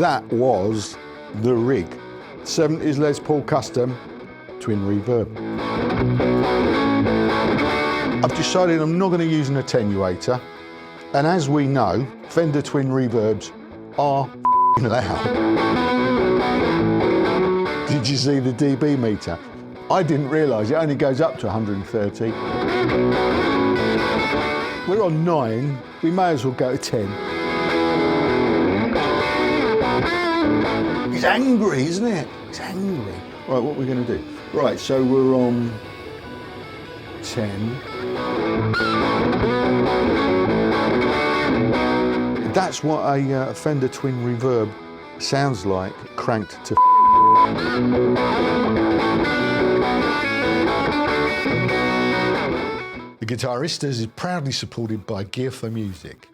That was the rig. 70s Les Paul Custom Twin Reverb. I've decided I'm not going to use an attenuator, and as we know, Fender Twin Reverbs are loud. Did you see the dB meter? I didn't realise it only goes up to 130. We're on 9, we may as well go to 10. It's angry, isn't it? It's angry. Right, what are we going to do? Right, so we're on 10. That's what a Fender Twin Reverb sounds like, cranked to The Guitaristas is proudly supported by Gear for Music.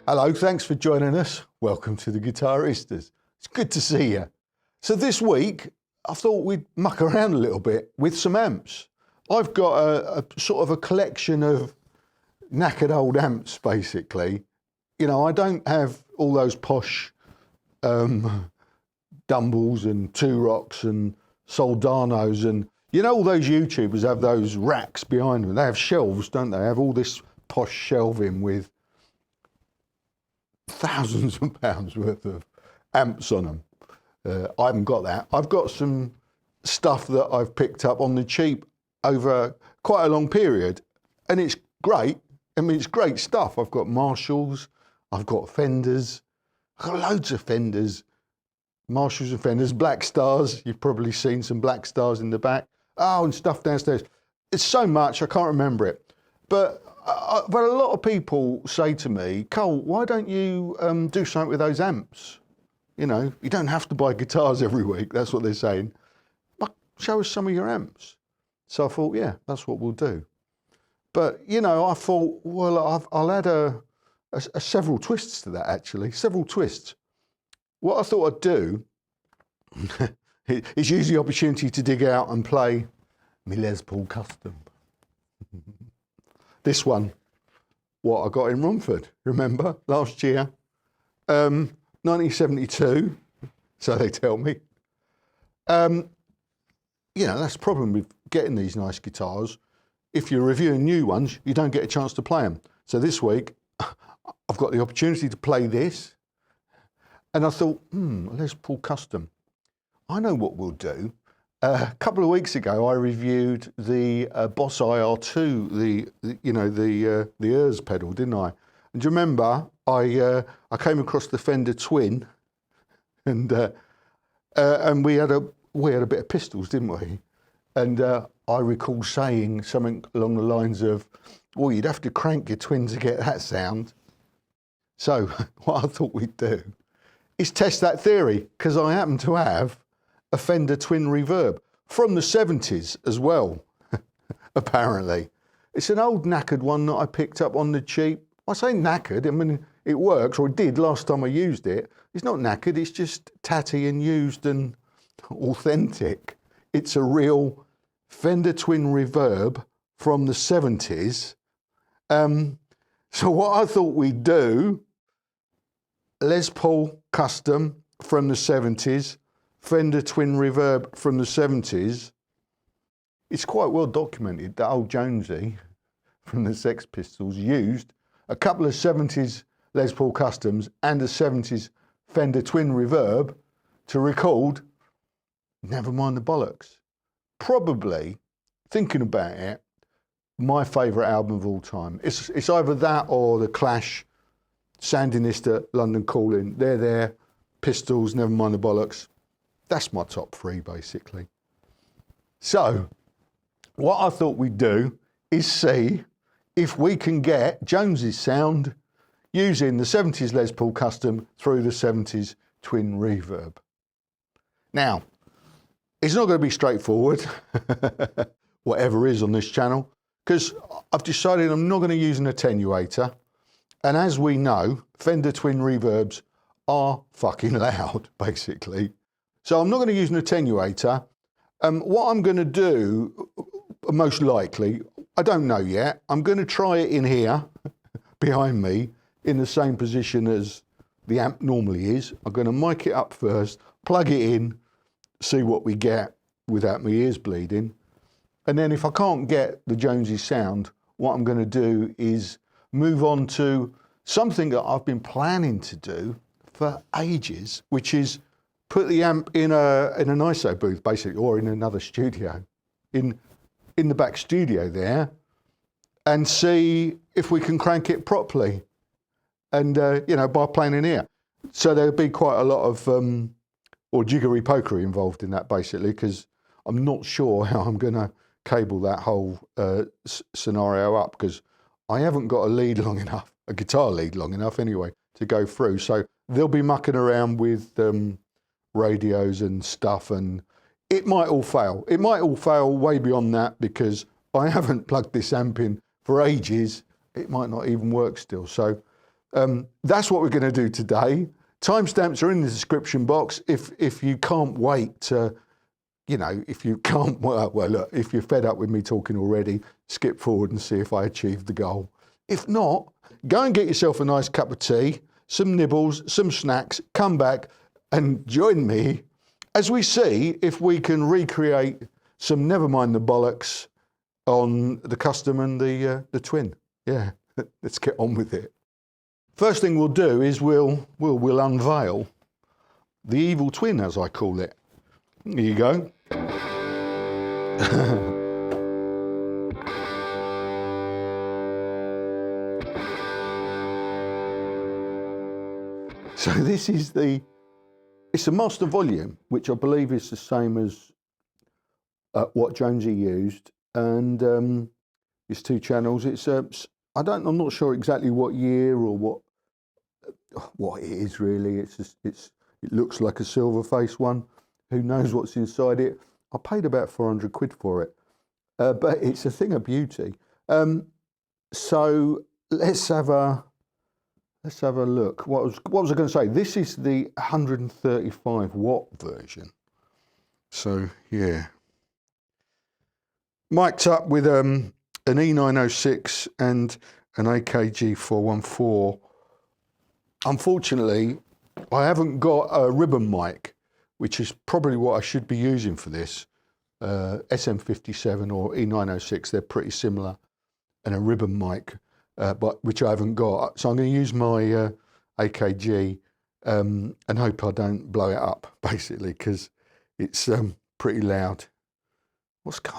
Hello, thanks for joining us. Welcome to The Guitaristas. It's good to see you. So this week, I thought we'd muck around a little bit with some amps. I've got a sort of a collection of knackered old amps, basically. You know, I don't have all those posh Dumbles and Two-Rocks and Soldanos and, you know, all those YouTubers have those racks behind them. They have shelves, don't they? They have all this posh shelving with thousands of pounds worth of amps on them. I haven't got that. I've got some stuff that I've picked up on the cheap over quite a long period, and it's great. I mean, it's great stuff. I've got Marshalls, I've got Fenders, I've got loads of Fenders, Marshalls and Fenders, Black Stars. You've probably seen some Black Stars in the back. Oh, and stuff downstairs. It's so much, I can't remember it. But a lot of people say to me, Cole, why don't you do something with those amps? You know, you don't have to buy guitars every week. That's what they're saying. But show us some of your amps. So I thought, yeah, that's what we'll do. But, you know, I thought, well, I'll add several twists to that, actually. Several twists. What I thought I'd do is use the opportunity to dig out and play my Les Paul Custom. This one, what I got in Romford, remember, last year. 1972, so they tell me. You know, that's the problem with getting these nice guitars. If you're reviewing new ones, you don't get a chance to play them. So this week, I've got the opportunity to play this. And I thought, Les Paul Custom. I know what we'll do. A couple of weeks ago, I reviewed the Boss IR2, the Urs pedal, didn't I? And do you remember, I came across the Fender Twin, and we had a bit of pistols, didn't we? And I recall saying something along the lines of, well, you'd have to crank your Twin to get that sound. So what I thought we'd do is test that theory, because I happen to have a Fender Twin Reverb from the 70s as well, apparently. It's an old knackered one that I picked up on the cheap. I say knackered, I mean, it works, or it did last time I used it. It's not knackered, it's just tatty and used and authentic. It's a real Fender Twin Reverb from the 70s. So what I thought we'd do, Les Paul Custom from the 70s, Fender Twin Reverb from the 70s. It's quite well documented that old Jonesy from the Sex Pistols used a couple of 70s Les Paul Customs and a 70s Fender Twin Reverb to record Never Mind the Bollocks. Probably, thinking about it, my favourite album of all time. It's either that or The Clash, Sandinista, London Calling. They're there, Pistols, Never Mind the Bollocks. That's my top three, basically. So, what I thought we'd do is see if we can get Jones's sound using the 70s Les Paul Custom through the 70s Twin Reverb. Now, it's not going to be straightforward, whatever is on this channel, because I've decided I'm not going to use an attenuator. And as we know, Fender Twin Reverbs are fucking loud, basically. So I'm not going to use an attenuator. What I'm going to do, most likely, I don't know yet, I'm going to try it in here, behind me, in the same position as the amp normally is. I'm going to mic it up first, plug it in, see what we get without my ears bleeding. And then if I can't get the Jonesy sound, what I'm going to do is move on to something that I've been planning to do for ages, which is put the amp in an ISO booth, basically, or in another studio, in the back studio there, and see if we can crank it properly, and you know, by playing in ear. So there'll be quite a lot of or jiggery pokery involved in that, basically, because I'm not sure how I'm going to cable that whole scenario up, because I haven't got a lead long enough, a guitar lead long enough anyway, to go through. So they'll be mucking around with radios and stuff, and it might all fail. It might all fail way beyond that, because I haven't plugged this amp in for ages. It might not even work still. So that's what we're going to do today. Timestamps are in the description box. If you can't wait to, you know, if you can't, well, look, if you're fed up with me talking already, skip forward and see if I achieved the goal. If not, go and get yourself a nice cup of tea, some nibbles, some snacks, come back and join me as we see if we can recreate some Never Mind the Bollocks on the Custom and the Twin. Yeah, let's get on with it. First thing we'll do is we'll unveil the Evil Twin, as I call it. Here you go. So this is it's a master volume, which I believe is the same as what Jonesy used, and it's 2 channels. It's I'm not sure exactly what year or what it is really. It looks like a silver face one. Who knows what's inside it? I paid about 400 quid for it, but it's a thing of beauty. So let's have a look. What was I going to say? This is the 135 watt version. So yeah, mic'd up with an E906 and an AKG 414. Unfortunately, I haven't got a ribbon mic, which is probably what I should be using for this. SM57 or E906, they're pretty similar, and a ribbon mic, but which I haven't got. So I'm going to use my AKG and hope I don't blow it up, basically, because it's pretty loud.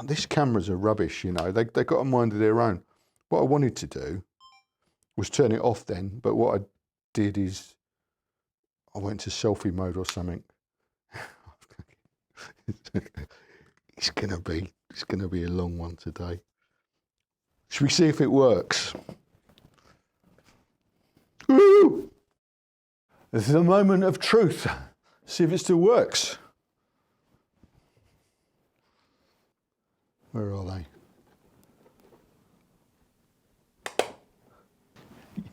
These cameras are rubbish, you know. They got a mind of their own. What I wanted to do was turn it off then, but what I did is I went to selfie mode or something. It's gonna be a long one today. Should we see if it works? Woo! This is a moment of truth. See if it still works. Where are they?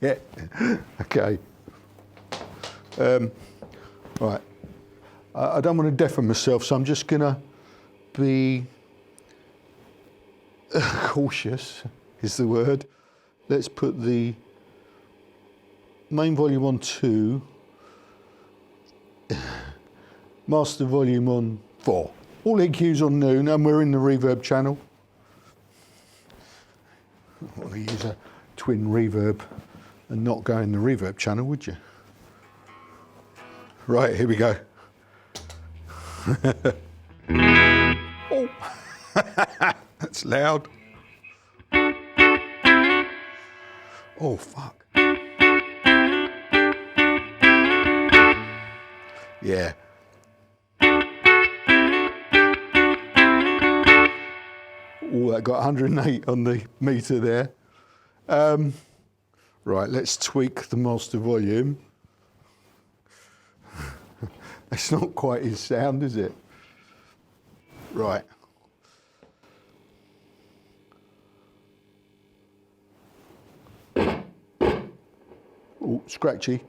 Yeah. Okay. Right. I don't want to deafen myself, so I'm just gonna be cautious, is the word. Let's put the main volume on 2, master volume on 4. All EQs on noon, and we're in the reverb channel. I want to use a twin reverb and not go in the reverb channel, would you? Right, here we go. Oh, that's loud. Oh, fuck. Yeah. Oh, that got 108 on the meter there. Right, let's tweak the master volume. It's not quite his sound, is it? Right. Oh, scratchy.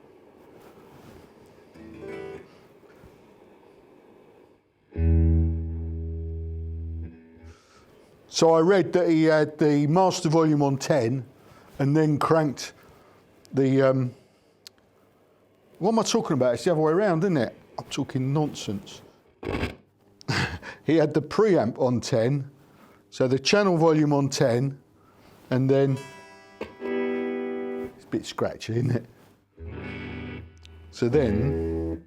So I read that he had the master volume on 10 and then cranked the What am I talking about? It's the other way around, isn't it? I'm talking nonsense. He had the preamp on 10, so the channel volume on 10, and then it's a bit scratchy, isn't it? So then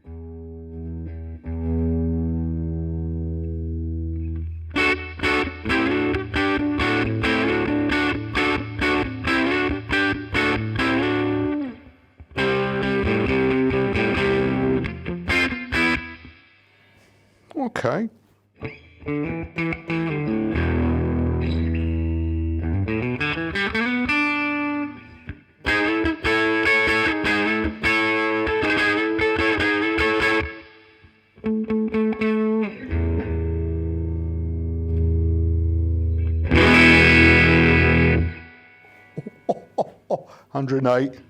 okay. Oh, 108.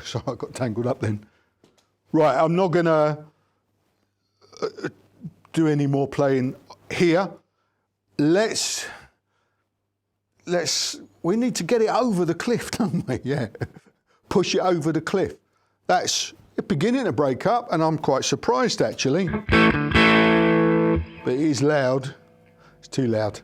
So I got tangled up then. Right, I'm not gonna do any more playing here. We need to get it over the cliff, don't we? Yeah, push it over the cliff. That's beginning to break up, and I'm quite surprised actually. But it is loud. It's too loud.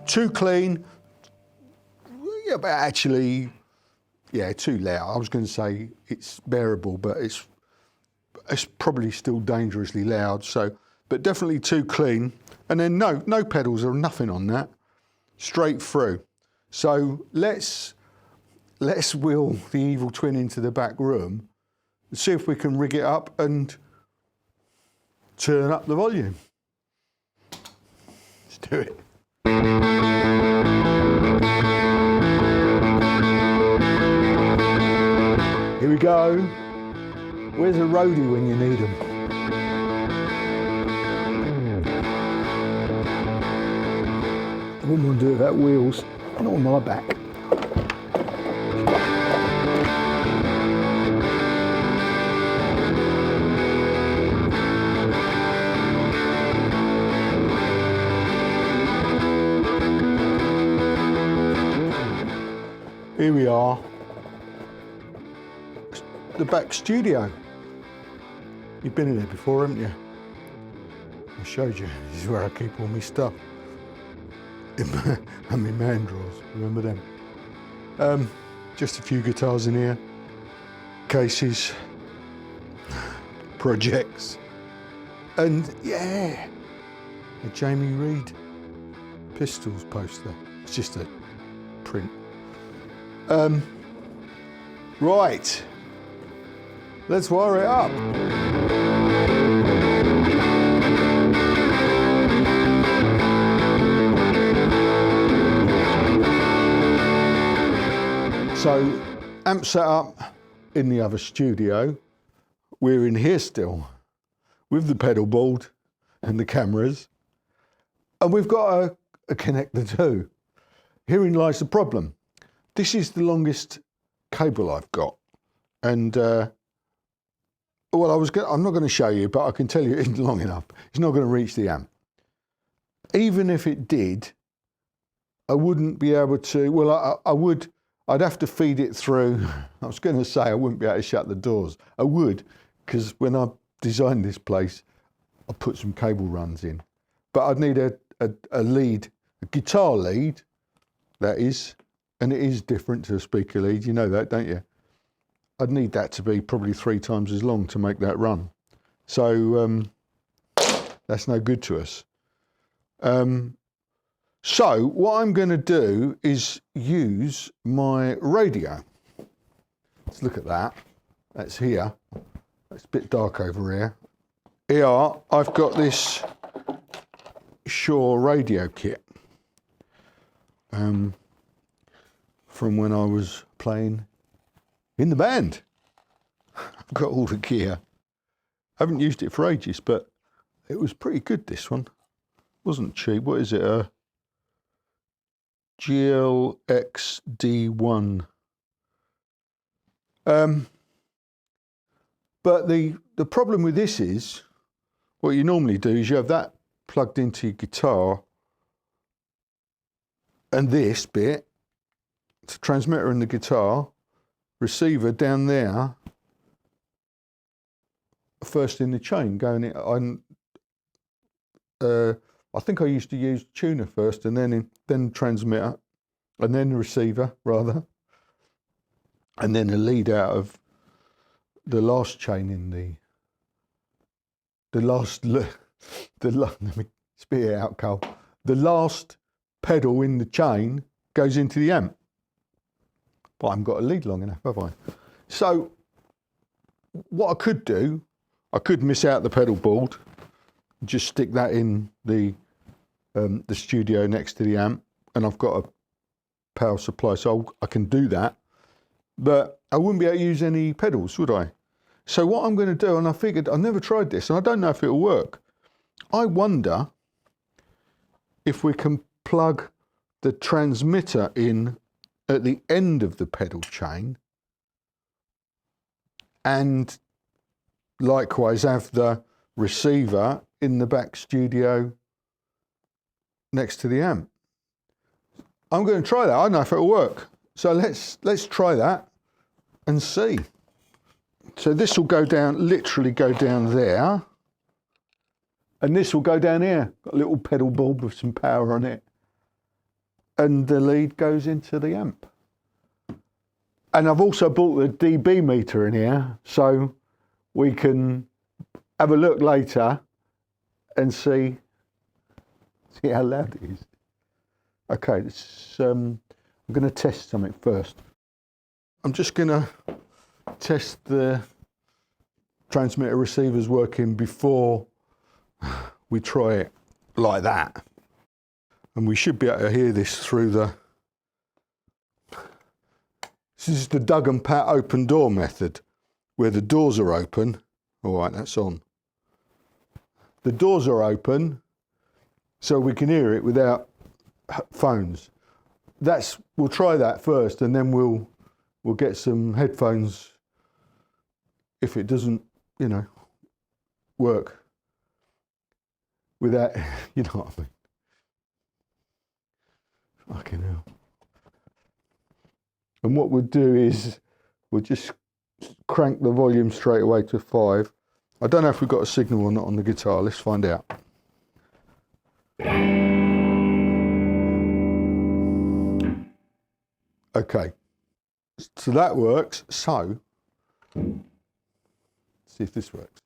Too clean, yeah, but actually, yeah, too loud. I was going to say it's bearable, but it's probably still dangerously loud. So, but definitely too clean. And then no pedals or nothing on that, straight through. So let's wheel the Evil Twin into the back room and see if we can rig it up and turn up the volume. Let's do it. Here we go. Where's a roadie when you need them? I wouldn't want to do it without wheels, not on my back. Here we are, the back studio. You've been in there before, haven't you? I showed you, this is where I keep all my stuff. And my man drawers, remember them? Just a few guitars in here, cases, projects, and yeah, a Jamie Reed Pistols poster. It's just a print. Right, let's wire it up. So, amp set up in the other studio. We're in here still with the pedal board and the cameras, and we've got a connector too. Herein lies the problem. This is the longest cable I've got, and well, I'm not going to show you, but I can tell you it isn't long enough. It's not going to reach the amp. Even if it did, I wouldn't be able to. Well, I would. I'd have to feed it through. I was going to say I wouldn't be able to shut the doors. I would, because when I designed this place, I put some cable runs in, but I'd need a lead, a guitar lead, that is. And it is different to a speaker lead, you know that, don't you? I'd need that to be probably 3 times as long to make that run. So that's no good to us. So what I'm going to do is use my radio. Let's look at that. That's here. It's a bit dark over here. Here, I've got this Shure radio kit. from when I was playing in the band. I've got all the gear. I haven't used it for ages, but it was pretty good, this one. Wasn't cheap. What is it? A GLXD1. But the problem with this is, what you normally do is you have that plugged into your guitar, and this bit, it's a transmitter in the guitar, receiver down there, first in the chain, going in. I think I used to use tuner first, and then transmitter, and then the receiver rather, and then the lead out of the last chain in let me spit it out, Cole. The last pedal in the chain goes into the amp. But I haven't got a lead long enough, have I? So what I could do, I could miss out the pedal board, just stick that in the studio next to the amp, and I've got a power supply, so I can do that. But I wouldn't be able to use any pedals, would I? So what I'm going to do, and I figured, I've never tried this, and I don't know if it'll work. I wonder if we can plug the transmitter in at the end of the pedal chain, and likewise have the receiver in the back studio next to the amp. I'm going to try that. I don't know if it'll work. So let's try that and see. So this will go down, literally go down there, and this will go down here. Got a little pedal board with some power on it, and the lead goes into the amp. And I've also bought the dB meter in here, so we can have a look later and see how loud it is. Okay, I'm going to test something first. I'm just going to test the transmitter receivers working before we try it like that. And we should be able to hear this through this is the Doug and Pat open door method, where the doors are open. All right, that's on. The doors are open, so we can hear it without phones. We'll try that first, and then we'll get some headphones if it doesn't, work without, you know what I mean. Fucking hell. And what we'll do is we'll just crank the volume straight away to 5. I don't know if we've got a signal or not on the guitar. Let's find out. Okay, so that works. So, let's see if this works.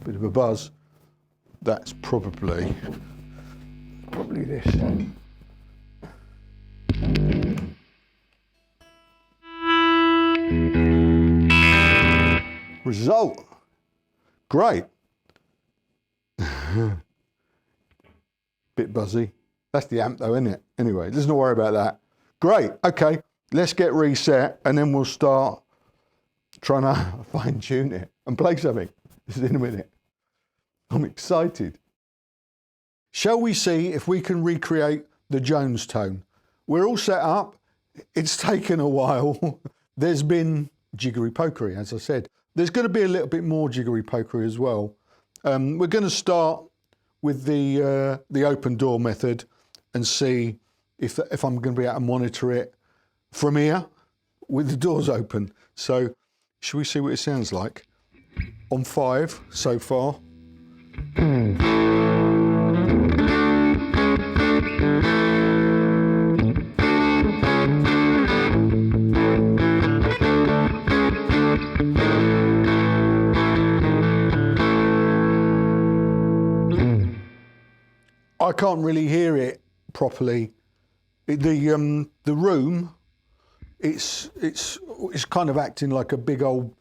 Bit of a buzz. That's probably this. Result. Great. Bit buzzy. That's the amp though, isn't it? Anyway, let's not worry about that. Great. Okay, let's get reset, and then we'll start trying to fine tune it and play something. This is in a minute. I'm excited. Shall we see if we can recreate the Jones tone? We're all set up. It's taken a while. There's been jiggery pokery, as I said. There's going to be a little bit more jiggery pokery as well. We're going to start with the open door method and see if I'm going to be able to monitor it from here with the doors open. So, shall we see what it sounds like? On 5 so far. I can't really hear it properly. The room, it's kind of acting like a big old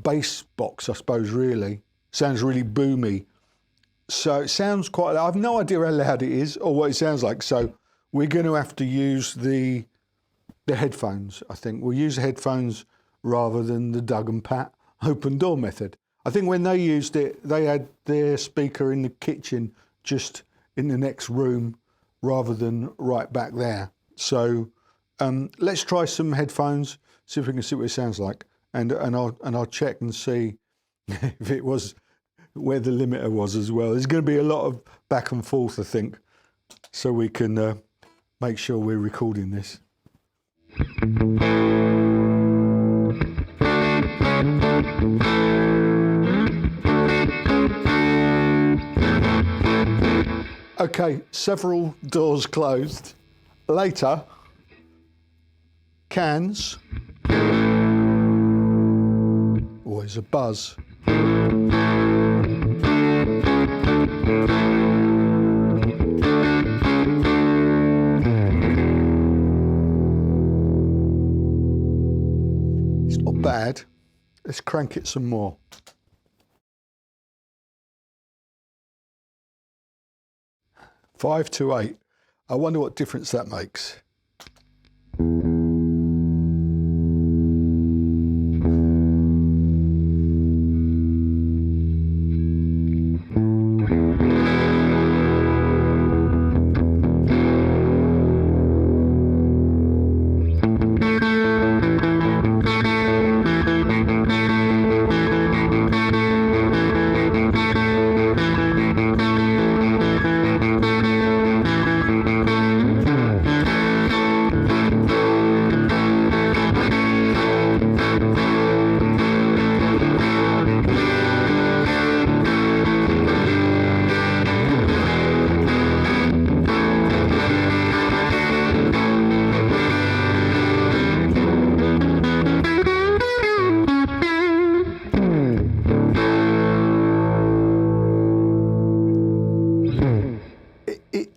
bass box, I suppose, really. Sounds really boomy. So it sounds quite, I have no idea how loud it is or what it sounds like. So we're going to have to use the headphones, I think. We'll use the headphones rather than the Doug and Pat open door method. I think when they used it, they had their speaker in the kitchen just in the next room rather than right back there. So let's try some headphones, see if we can see what it sounds like. And I'll check and see if it was where the limiter was as well. There's going to be a lot of back and forth, I think, so we can make sure we're recording this. Okay, several doors closed. Later, cans. Always a buzz. It's not bad. Let's crank it some more. Five to 8. I wonder what difference that makes.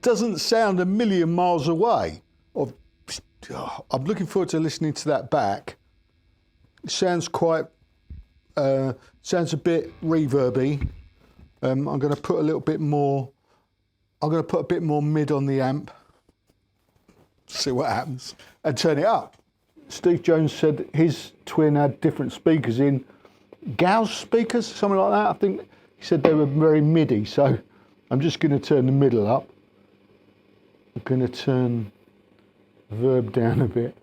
Doesn't sound a million miles away. I'm looking forward to listening to that back. It sounds quite, sounds a bit reverby. I'm going to put a little bit more, I'm going to put a bit more mid on the amp, see what happens, and turn it up. Steve Jones said his Twin had different speakers in, Gauss speakers, something like that. I think he said they were very MIDI, so I'm just going to turn the middle up. I'm going to turn Verb down a bit.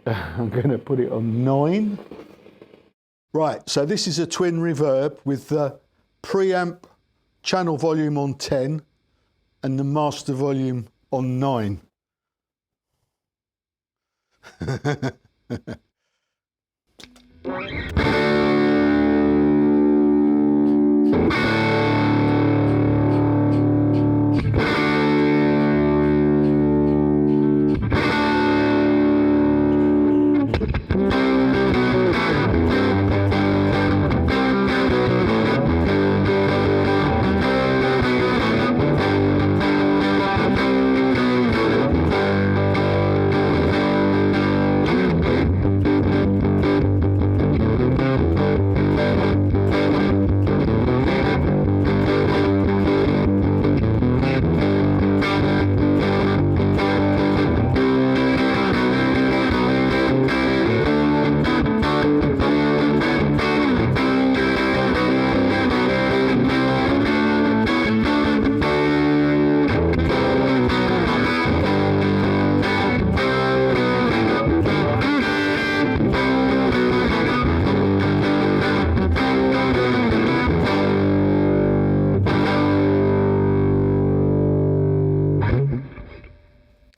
I'm going to put it on 9. Right, so this is a Twin Reverb with the preamp channel volume on 10 and the master volume on 9.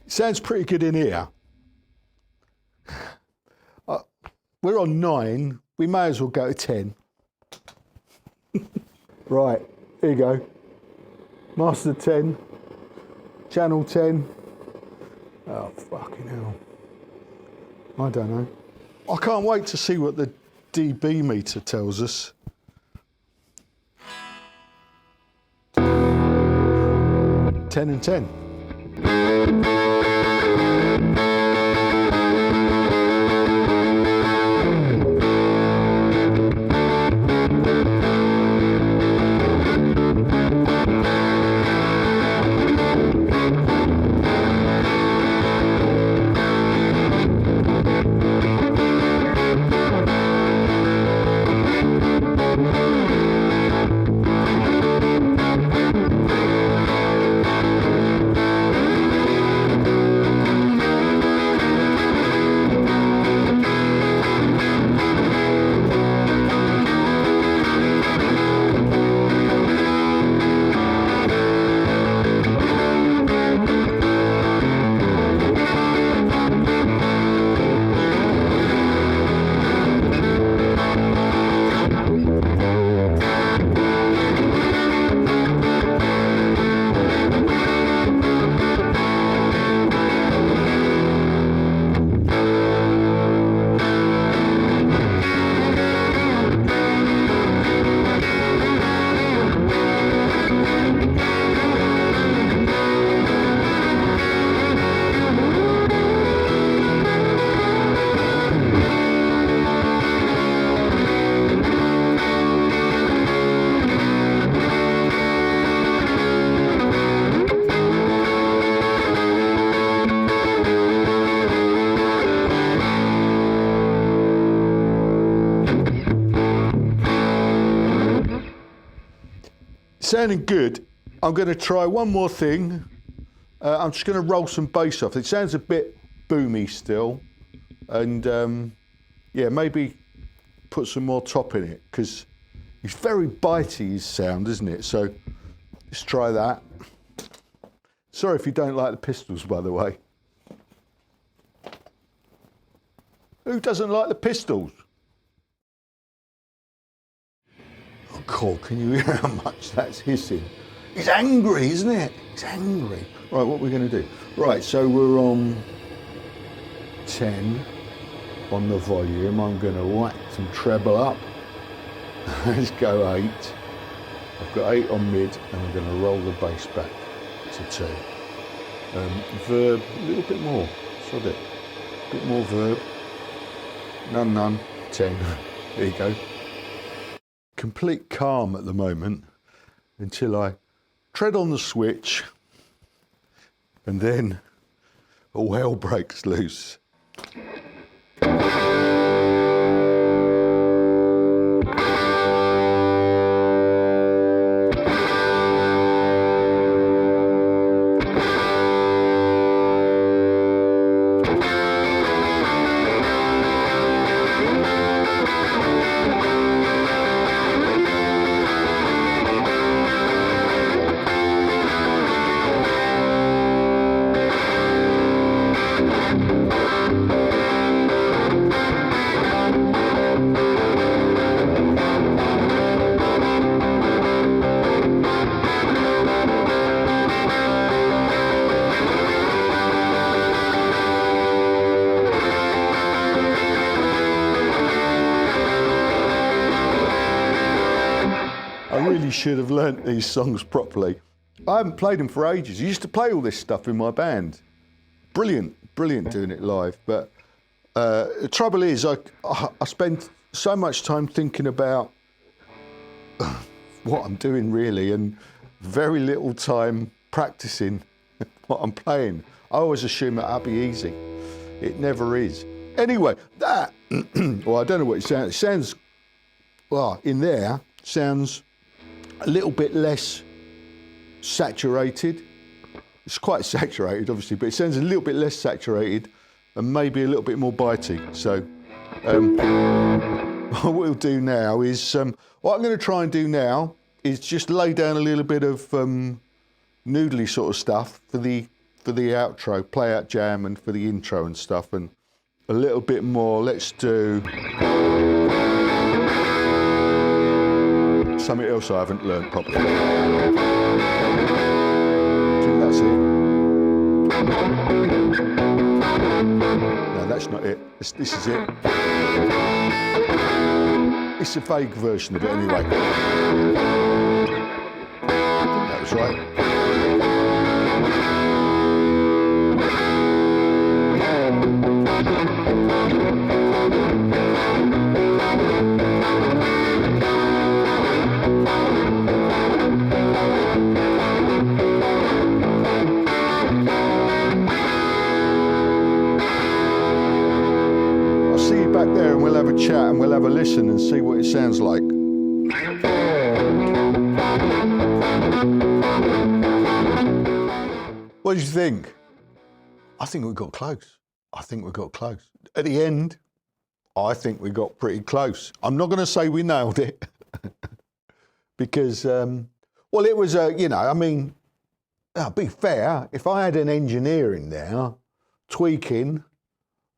Sounds pretty good in here. We're on 9. We may as well go to 10. Right, here you go. Master 10, channel 10. Oh, fucking hell. I don't know. I can't wait to see what the dB meter tells us. 10 and 10. sounding good. I'm going to try one more thing. I'm just going to roll some bass off. It sounds a bit boomy still. And yeah, maybe put some more top in it, because it's very bitey, his sound, isn't it? So let's try that. Sorry if you don't like the pistols, by the way. Who doesn't like the pistols? Oh, cool. Can you hear how much that's hissing? He's angry, isn't it? He's angry. Right, what are we going to do? Right, so we're on 10 on the volume. I'm going to whack some treble up. Let's go 8. I've got 8 on mid, and I'm going to roll the bass back to 2. Verb, a little bit more. Sod it. A bit more verb. None, 10. There you go. Complete calm at the moment until I tread on the switch, and then all hell breaks loose. I really should have learnt these songs properly. I haven't played them for ages. I used to play all this stuff in my band. Brilliant doing it live. But the trouble is, I spend so much time thinking about what I'm doing really, and very little time practicing what I'm playing. I always assume that'll be easy. It never is. Anyway, that, well, I don't know what it sounds. It sounds, well, in there, sounds a little bit less saturated. It's quite saturated, obviously, but it sounds a little bit less saturated and maybe a little bit more bitey. So what we'll do now is, what I'm going to try and do now is just lay down a little bit of noodly sort of stuff for the outro, play out jam, and for the intro and stuff, and a little bit more. Let's do something else I haven't learned properly. I think that's it. No, that's not it. This is it. It's a vague version of it anyway. I think that was right. Back there, and we'll have a chat and we'll have a listen and see what it sounds like. What do you think? I think we got close. At the end, I think we got pretty close. I'm not going to say we nailed it because, well, it was you know, I mean, be fair, if I had an engineer in there tweaking,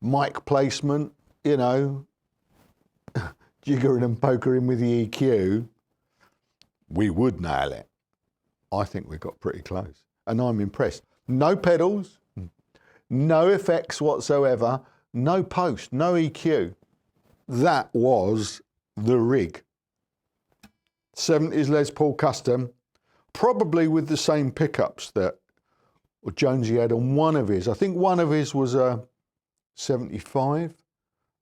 mic placement, you know, jiggering and pokering with the EQ, we would nail it. I think we got pretty close, and I'm impressed. No pedals, no effects whatsoever, no post, no EQ. That was the rig. 70s Les Paul Custom, probably with the same pickups that Jonesy had on one of his. I think one of his was a 75.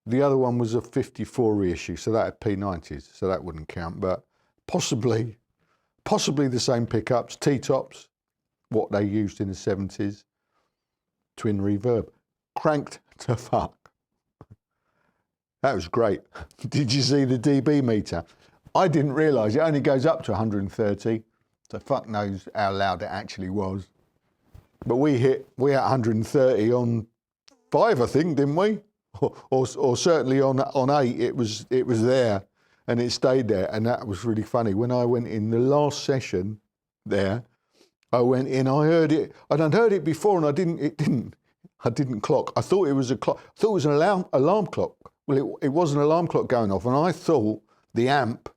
The other one was a 54 reissue, so that had P90s, so that wouldn't count, but possibly the same pickups, T-tops, what they used in the 70s, Twin Reverb, cranked to fuck. That was great. Did you see the dB meter? I didn't realise it only goes up to 130. So fuck knows how loud it actually was. But we hit 130 on 5, I think, didn't we? Or certainly on 8, it was there, and it stayed there, and that was really funny. When I went in the last session there, I went in, I heard it. I'd heard it before, and I didn't clock. I thought it was a clock. I thought it was an alarm clock. Well, it was an alarm clock going off, and I thought the amp,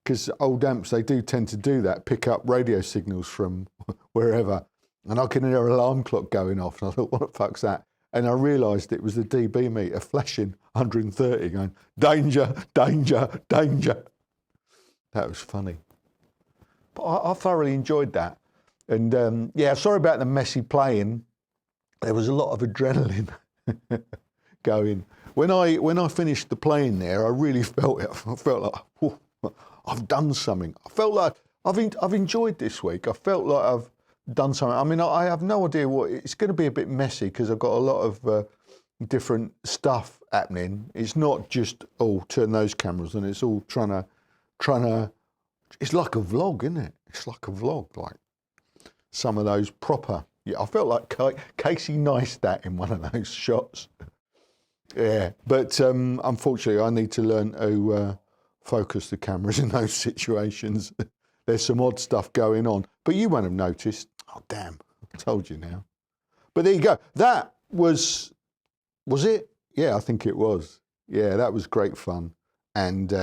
because old amps, they do tend to do that, pick up radio signals from wherever, and I could hear an alarm clock going off, and I thought, what the fuck's that? And I realised it was the dB meter flashing 130, going, danger, danger, danger. That was funny. But I thoroughly enjoyed that. And yeah, sorry about the messy playing. There was a lot of adrenaline going. When I finished the playing there, I really felt it. I felt like, oh, I've done something. I felt like I've enjoyed this week. I felt like I've done something. I mean, I have no idea what it's going to be. A bit messy because I've got a lot of different stuff happening. It's not just turn those cameras, and it's all trying to. It's like a vlog, isn't it? It's like a vlog, like some of those proper. Yeah, I felt like Casey Neistat in one of those shots. Yeah, but unfortunately, I need to learn to focus the cameras in those situations. There's some odd stuff going on, but you won't have noticed. Oh, damn, I told you now. But there you go. That was it? Yeah, I think it was. Yeah, that was great fun. And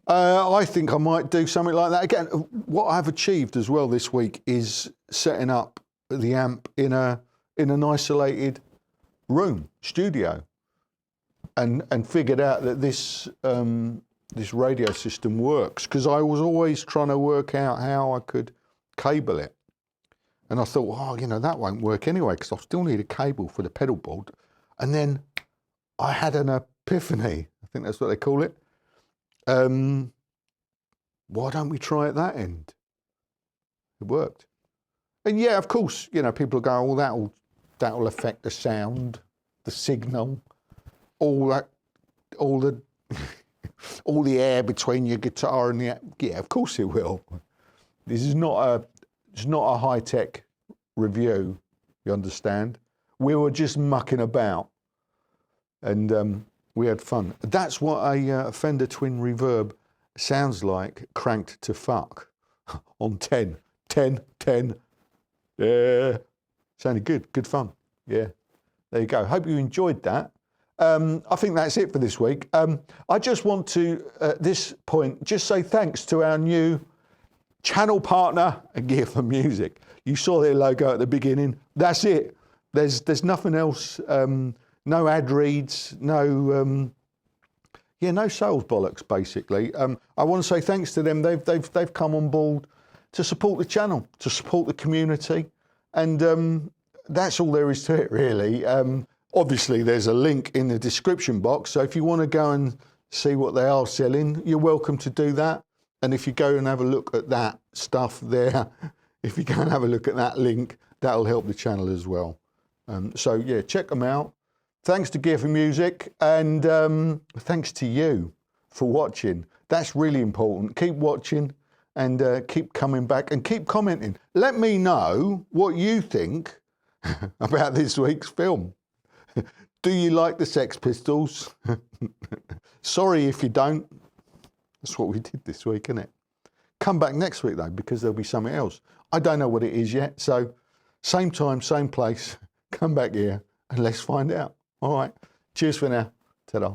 I think I might do something like that again. What I've achieved as well this week is setting up the amp in an isolated room, studio, and figured out that this radio system works, because I was always trying to work out how I could cable it. And I thought, oh, that won't work anyway, because I'll still need a cable for the pedal board. And then I had an epiphany. I think that's what they call it. Why don't we try at that end? It worked. And yeah, of course, people go, oh, that'll affect the sound, the signal, all the air between your guitar and the, yeah, of course it will. This is not a high-tech review, you understand? We were just mucking about, and we had fun. That's what a Fender Twin Reverb sounds like cranked to fuck on 10. 10, 10. Yeah. Sounded good fun. Yeah. There you go. Hope you enjoyed that. I think that's it for this week. I just want to, at this point, just say thanks to our new channel partner, Gear for Music. You saw their logo at the beginning. That's it. There's nothing else. No ad reads. No. No sales bollocks. Basically, I want to say thanks to them. They've come on board to support the channel, to support the community, and that's all there is to it, really. Obviously, there's a link in the description box, so if you want to go and see what they are selling, you're welcome to do that. And if you go and have a look at that stuff there, if you go and have a look at that link, that'll help the channel as well. So yeah, check them out. Thanks to Gear for Music, and thanks to you for watching. That's really important. Keep watching, and keep coming back, and keep commenting. Let me know what you think about this week's film. Do you like the Sex Pistols? Sorry if you don't. That's what we did this week, isn't it? Come back next week, though, because there'll be something else. I don't know what it is yet, so same time, same place. Come back here, and let's find out. All right. Cheers for now. Ta-da.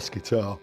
nice guitar.